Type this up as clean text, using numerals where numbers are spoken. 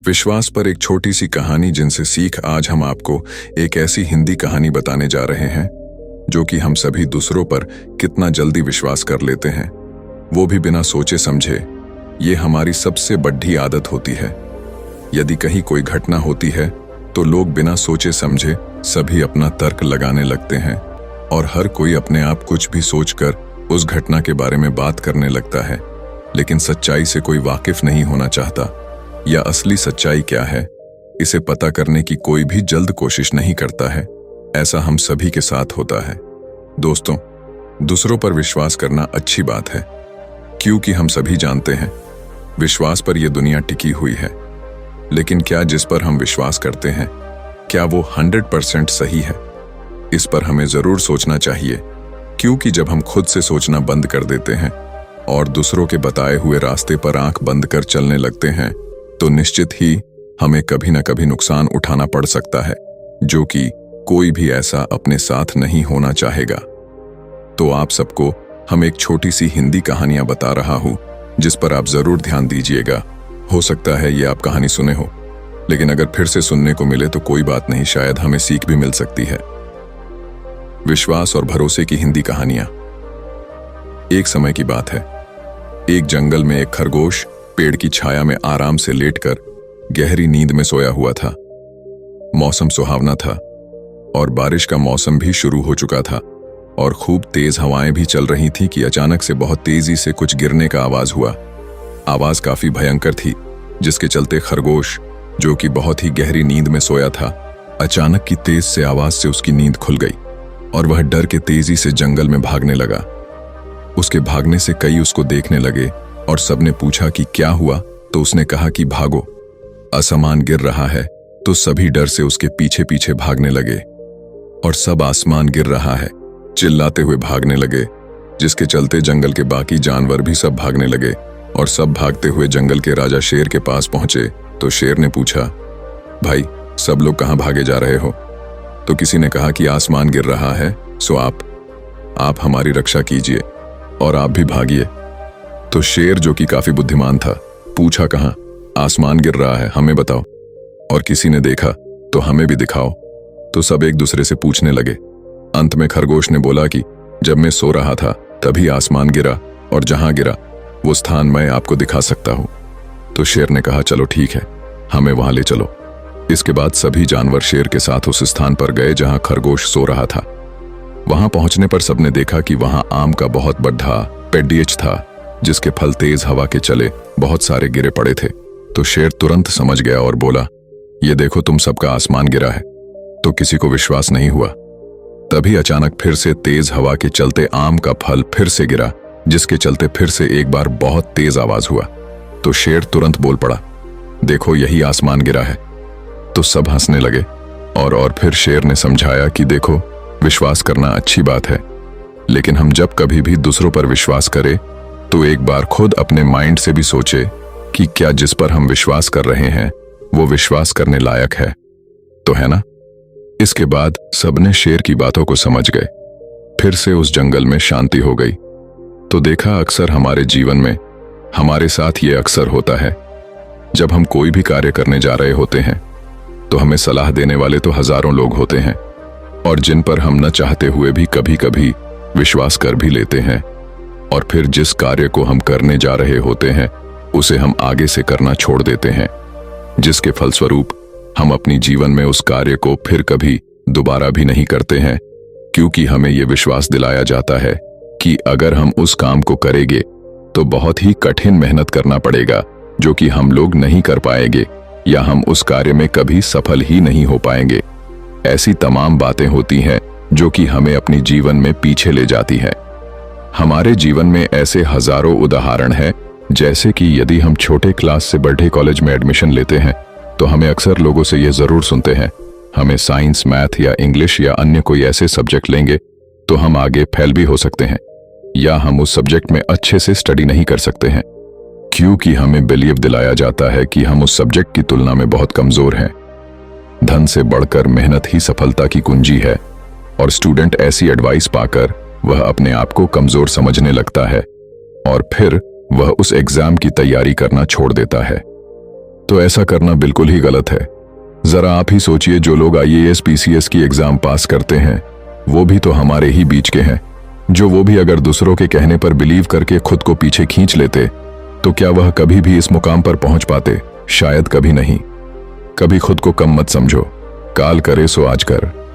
विश्वास पर एक छोटी सी कहानी जिनसे सीख आज हम आपको एक ऐसी हिंदी कहानी बताने जा रहे हैं जो कि हम सभी दूसरों पर कितना जल्दी विश्वास कर लेते हैं, वो भी बिना सोचे समझे। ये हमारी सबसे बड़ी आदत होती है। यदि कहीं कोई घटना होती है तो लोग बिना सोचे समझे सभी अपना तर्क लगाने लगते हैं और हर कोई अपने आप कुछ भी सोचकर उस घटना के बारे में बात करने लगता है, लेकिन सच्चाई से कोई वाकिफ नहीं होना चाहता या असली सच्चाई क्या है इसे पता करने की कोई भी जल्द कोशिश नहीं करता है। ऐसा हम सभी के साथ होता है। दोस्तों, दूसरों पर विश्वास करना अच्छी बात है, क्योंकि हम सभी जानते हैं विश्वास पर यह दुनिया टिकी हुई है। लेकिन क्या जिस पर हम विश्वास करते हैं क्या वो 100% सही है? इस पर हमें जरूर सोचना चाहिए, क्योंकि जब हम खुद से सोचना बंद कर देते हैं और दूसरों के बताए हुए रास्ते पर आंख बंद कर चलने लगते हैं तो निश्चित ही हमें कभी न कभी नुकसान उठाना पड़ सकता है, जो कि कोई भी ऐसा अपने साथ नहीं होना चाहेगा। तो आप सबको हम एक छोटी सी हिंदी कहानियां बता रहा हूं जिस पर आप जरूर ध्यान दीजिएगा। हो सकता है ये आप कहानी सुने हो, लेकिन अगर फिर से सुनने को मिले तो कोई बात नहीं, शायद हमें सीख भी मिल सकती है। विश्वास और भरोसे की हिंदी कहानियां। एक समय की बात है, एक जंगल में एक खरगोश पेड़ की छाया में आराम से लेटकर गहरी नींद में सोया हुआ था। मौसम सुहावना था और बारिश का मौसम भी शुरू हो चुका था और खूब तेज हवाएं भी चल रही थीं कि अचानक से बहुत तेजी से कुछ गिरने का आवाज हुआ। आवाज काफी भयंकर थी, जिसके चलते खरगोश, जो कि बहुत ही गहरी नींद में सोया था, अचानक की तेज से आवाज से उसकी नींद खुल गई और वह डर के तेजी से जंगल में भागने लगा। उसके भागने से कई उसको देखने लगे और सबने पूछा कि क्या हुआ, तो उसने कहा कि भागो, आसमान गिर रहा है। तो सभी डर से उसके पीछे पीछे भागने लगे और सब आसमान गिर रहा है चिल्लाते हुए भागने लगे, जिसके चलते जंगल के बाकी जानवर भी सब भागने लगे और सब भागते हुए जंगल के राजा शेर के पास पहुंचे। तो शेर ने पूछा, भाई सब लोग कहां भागे जा रहे हो? तो किसी ने कहा कि आसमान गिर रहा है, सो आप हमारी रक्षा कीजिए और आप भी भागिए। तो शेर, जो कि काफी बुद्धिमान था, पूछा, कहां? आसमान गिर रहा है, हमें बताओ। और किसी ने देखा तो हमें भी दिखाओ। तो सब एक दूसरे से पूछने लगे। अंत में खरगोश ने बोला कि जब मैं सो रहा था तभी आसमान गिरा और जहां गिरा वो स्थान मैं आपको दिखा सकता हूं। तो शेर ने कहा, चलो ठीक है, हमें वहां ले चलो। इसके बाद सभी जानवर शेर के साथ उस स्थान पर गए जहां खरगोश सो रहा था। वहां पहुंचने पर सबने देखा कि वहां आम का बहुत बड़ा पेड़ था, जिसके फल तेज हवा के चले बहुत सारे गिरे पड़े थे। तो शेर तुरंत समझ गया और बोला, ये देखो तुम सबका आसमान गिरा है। तो किसी को विश्वास नहीं हुआ। तभी अचानक फिर से तेज हवा के चलते आम का फल फिर से गिरा, जिसके चलते फिर से एक बार बहुत तेज आवाज हुआ। तो शेर तुरंत बोल पड़ा, देखो यही आसमान गिरा है। तो सब हंसने लगे और फिर शेर ने समझाया कि देखो, विश्वास करना अच्छी बात है, लेकिन हम जब कभी भी दूसरों पर विश्वास करें तो एक बार खुद अपने माइंड से भी सोचे कि क्या जिस पर हम विश्वास कर रहे हैं वो विश्वास करने लायक है, तो है ना? इसके बाद सबने शेर की बातों को समझ गए। फिर से उस जंगल में शांति हो गई। तो देखा, अक्सर हमारे जीवन में हमारे साथ ये अक्सर होता है। जब हम कोई भी कार्य करने जा रहे होते हैं तो हमें सलाह देने वाले तो हजारों लोग होते हैं और जिन पर हम न चाहते हुए भी कभी कभी विश्वास कर भी लेते हैं, और फिर जिस कार्य को हम करने जा रहे होते हैं उसे हम आगे से करना छोड़ देते हैं, जिसके फलस्वरूप हम अपनी जीवन में उस कार्य को फिर कभी दोबारा भी नहीं करते हैं, क्योंकि हमें यह विश्वास दिलाया जाता है कि अगर हम उस काम को करेंगे तो बहुत ही कठिन मेहनत करना पड़ेगा, जो कि हम लोग नहीं कर पाएंगे या हम उस कार्य में कभी सफल ही नहीं हो पाएंगे। ऐसी तमाम बातें होती हैं जो कि हमें अपनी जीवन में पीछे ले जाती है। हमारे जीवन में ऐसे हजारों उदाहरण हैं, जैसे कि यदि हम छोटे क्लास से बड़े कॉलेज में एडमिशन लेते हैं तो हमें अक्सर लोगों से यह जरूर सुनते हैं, हमें साइंस, मैथ या इंग्लिश या अन्य कोई ऐसे सब्जेक्ट लेंगे तो हम आगे फेल भी हो सकते हैं, या हम उस सब्जेक्ट में अच्छे से स्टडी नहीं कर सकते हैं, क्योंकि हमें बिलीव दिलाया जाता है कि हम उस सब्जेक्ट की तुलना में बहुत कमजोर हैं। धन से बढ़कर मेहनत ही सफलता की कुंजी है, और स्टूडेंट ऐसी एडवाइस पाकर वह अपने आप को कमजोर समझने लगता है और फिर वह उस एग्जाम की तैयारी करना छोड़ देता है। तो ऐसा करना बिल्कुल ही गलत है। जरा आप ही सोचिए, जो लोग आईएएस पीसीएस की एग्जाम पास करते हैं वो भी तो हमारे ही बीच के हैं। जो वो भी अगर दूसरों के कहने पर बिलीव करके खुद को पीछे खींच लेते तो क्या वह कभी भी इस मुकाम पर पहुंच पाते? शायद कभी नहीं। कभी खुद को कम मत समझो। काल करे सो आज कर।